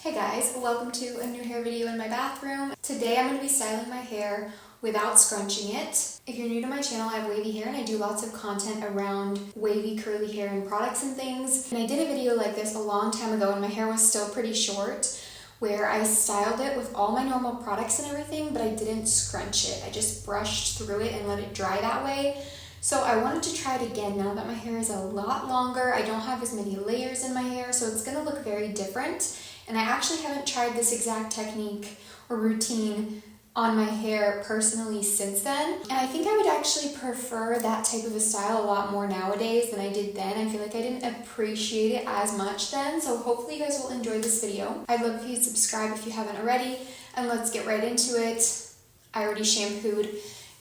Hey guys, welcome to a new hair video in my bathroom. Today I'm going to be styling my hair without scrunching it. If you're new to my channel, I have wavy hair and I do lots of content around wavy curly hair and products and things. And I did a video like this a long time ago and my hair was still pretty short, where I styled it with all my normal products and everything, but I didn't scrunch it. I just brushed through it and let it dry that way. So I wanted to try it again now that my hair is a lot longer. I don't have as many layers in my hair, so it's going to look very different. And I actually haven't tried this exact technique or routine on my hair personally since then. And I think I would actually prefer that type of a style a lot more nowadays than I did then. I feel like I didn't appreciate it as much then. So hopefully you guys will enjoy this video. I'd love if you subscribe if you haven't already. And let's get right into it. I already shampooed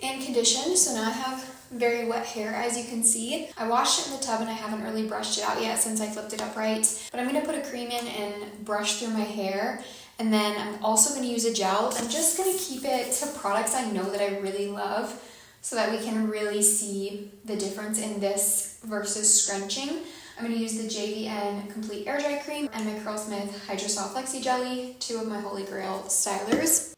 and conditioned, so now I have very wet hair, as you can see. I washed it in the tub and I haven't really brushed it out yet since I flipped it upright. But I'm going to put a cream in and brush through my hair. And then I'm also going to use a gel. I'm just going to keep it to products I know that I really love so that we can really see the difference in this versus scrunching. I'm going to use the JVN Complete Air Dry Cream and my Curlsmith Hydro Soft Flexi Jelly, two of my holy grail stylers.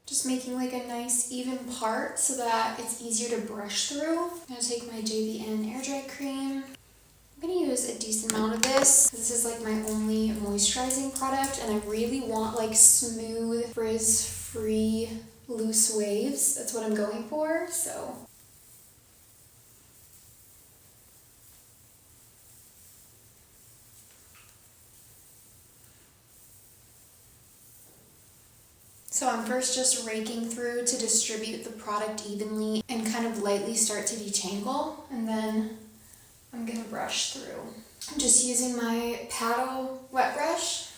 Just making like a nice even part so that it's easier to brush through. I'm going to take my JVN Air Dry Cream. I'm going to use a decent amount of this. This is like my only moisturizing product and I really want like smooth, frizz-free, loose waves. That's what I'm going for, so. So I'm first just raking through to distribute the product evenly and kind of lightly start to detangle, and then I'm gonna brush through. I'm just using my paddle wet brush.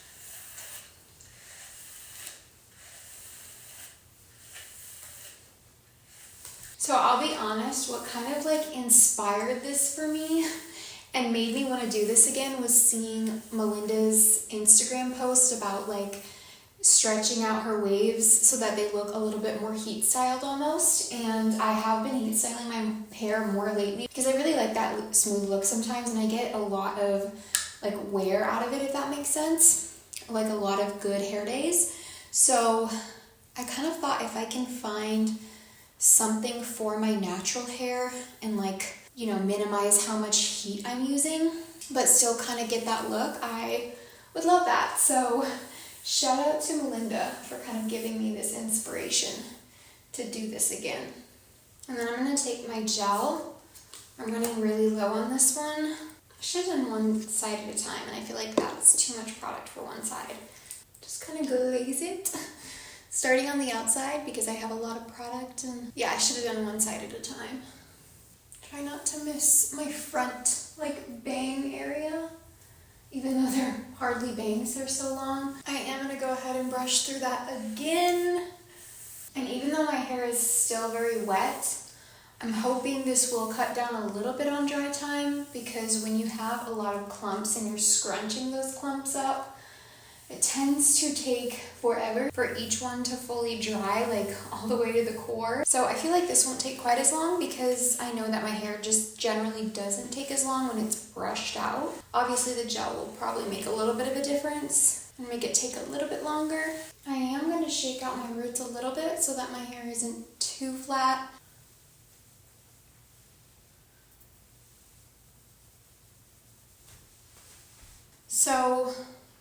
So I'll be honest, what kind of like inspired this for me and made me want to do this again was seeing Melinda's Instagram post about like stretching out her waves so that they look a little bit more heat styled almost. And I have been heat styling my hair more lately because I really like that smooth look sometimes, and I get a lot of like wear out of it, if that makes sense, like a lot of good hair days. So I kind of thought if I can find something for my natural hair and like, you know, minimize how much heat I'm using but still kind of get that look, I would love that. So shout out to Melinda for kind of giving me this inspiration to do this again. And then I'm going to take my gel. I'm running really low on this one. I should have done one side at a time, and I feel like that's too much product for one side. Just kind of glaze it. Starting on the outside because I have a lot of product, and yeah, I should have done one side at a time. Try not to miss my front like bang area. Even though they're hardly bangs, they're so long. I am going to go ahead and brush through that again. And even though my hair is still very wet, I'm hoping this will cut down a little bit on dry time, because when you have a lot of clumps and you're scrunching those clumps up, it tends to take forever for each one to fully dry, like all the way to the core. So I feel like this won't take quite as long because I know that my hair just generally doesn't take as long when it's brushed out. Obviously the gel will probably make a little bit of a difference and make it take a little bit longer. I am going to shake out my roots a little bit so that my hair isn't too flat. So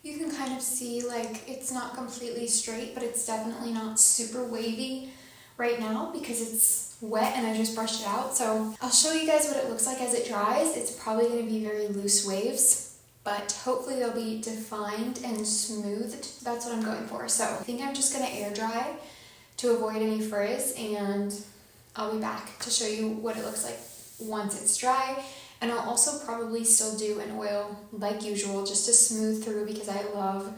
you can kind of see like it's not completely straight, but it's definitely not super wavy right now because it's wet and I just brushed it out. So I'll show you guys what it looks like as it dries. It's probably going to be very loose waves, but hopefully they'll be defined and smoothed. That's what I'm going for. So I think I'm just going to air dry to avoid any frizz, and I'll be back to show you what it looks like once it's dry. And I'll also probably still do an oil like usual just to smooth through because I love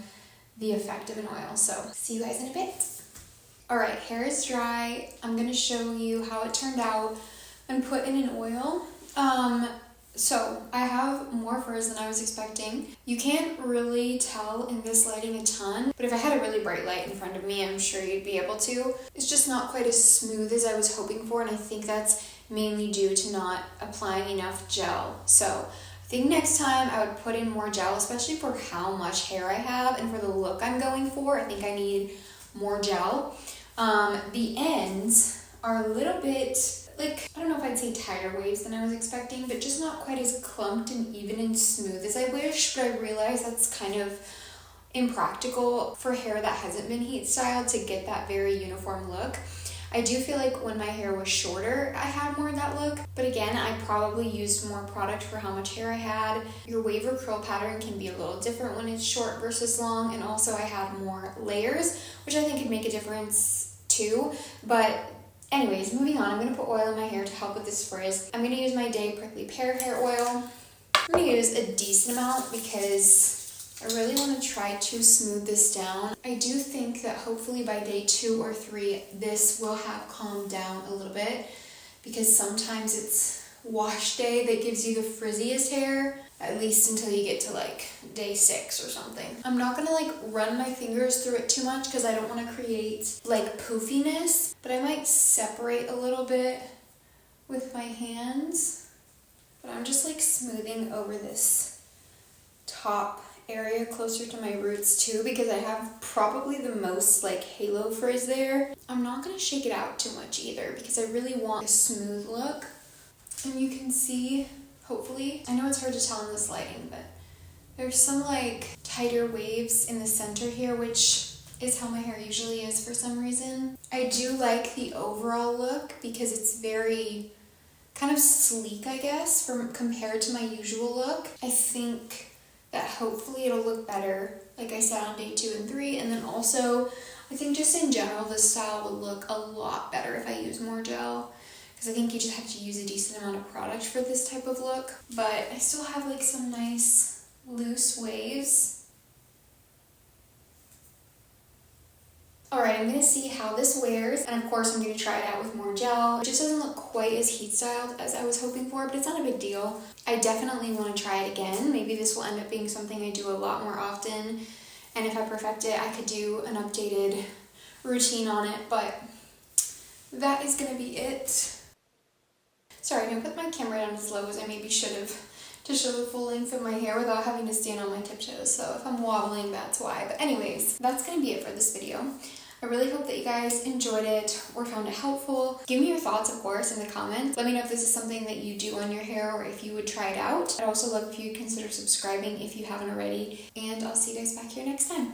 the effect of an oil. So see you guys in a bit. All right, hair is dry. I'm going to show you how it turned out and put in an oil. So I have more frizz than I was expecting. You can't really tell in this lighting a ton, but if I had a really bright light in front of me, I'm sure you'd be able to. It's just not quite as smooth as I was hoping for, and I think that's mainly due to not applying enough gel. So I I think next time I would put in more gel, especially for how much hair I have and for the look I'm going for. I think I need more gel. The ends are a little bit, like, I don't know if I'd say tighter waves than I was expecting, but just not quite as clumped and even and smooth as I wish, but I realize that's kind of impractical for hair that hasn't been heat styled to get that very uniform look. I do feel like when my hair was shorter, I had more of that look, but again, I probably used more product for how much hair I had. Your wave or curl pattern can be a little different when it's short versus long, and also I had more layers, which I think could make a difference too. But anyways, moving on, I'm going to put oil in my hair to help with this frizz. I'm going to use my Day Prickly Pear hair oil. I'm going to use a decent amount because I really want to try to smooth this down. I do think that hopefully by day 2 or 3, this will have calmed down a little bit, because sometimes it's wash day that gives you the frizziest hair, at least until you get to like day 6 or something. I'm not gonna like run my fingers through it too much because I don't want to create like poofiness, but I might separate a little bit with my hands. But I'm just like smoothing over this top area closer to my roots too, because I have probably the most like halo frizz there. I'm not going to shake it out too much either because I really want a smooth look. And you can see, hopefully, I know it's hard to tell in this lighting, but there's some like tighter waves in the center here, which is how my hair usually is for some reason. I do like the overall look because it's very kind of sleek, I guess, compared to my usual look. I think that hopefully it'll look better, like I said, on day 2 and 3. And then also, I think just in general, this style would look a lot better if I use more gel, because I think you just have to use a decent amount of product for this type of look. But I still have like some nice loose waves. Alright, I'm going to see how this wears, and of course I'm going to try it out with more gel. It just doesn't look quite as heat styled as I was hoping for, but it's not a big deal. I definitely want to try it again. Maybe this will end up being something I do a lot more often, and if I perfect it, I could do an updated routine on it, but that is going to be it. Sorry, I'm going to put my camera down as low as I maybe should have to show the full length of my hair without having to stand on my tiptoes, so if I'm wobbling, that's why. But anyways, that's going to be it for this video. I really hope that you guys enjoyed it or found it helpful. Give me your thoughts, of course, in the comments. Let me know if this is something that you do on your hair or if you would try it out. I'd also love if you'd consider subscribing if you haven't already, and I'll see you guys back here next time.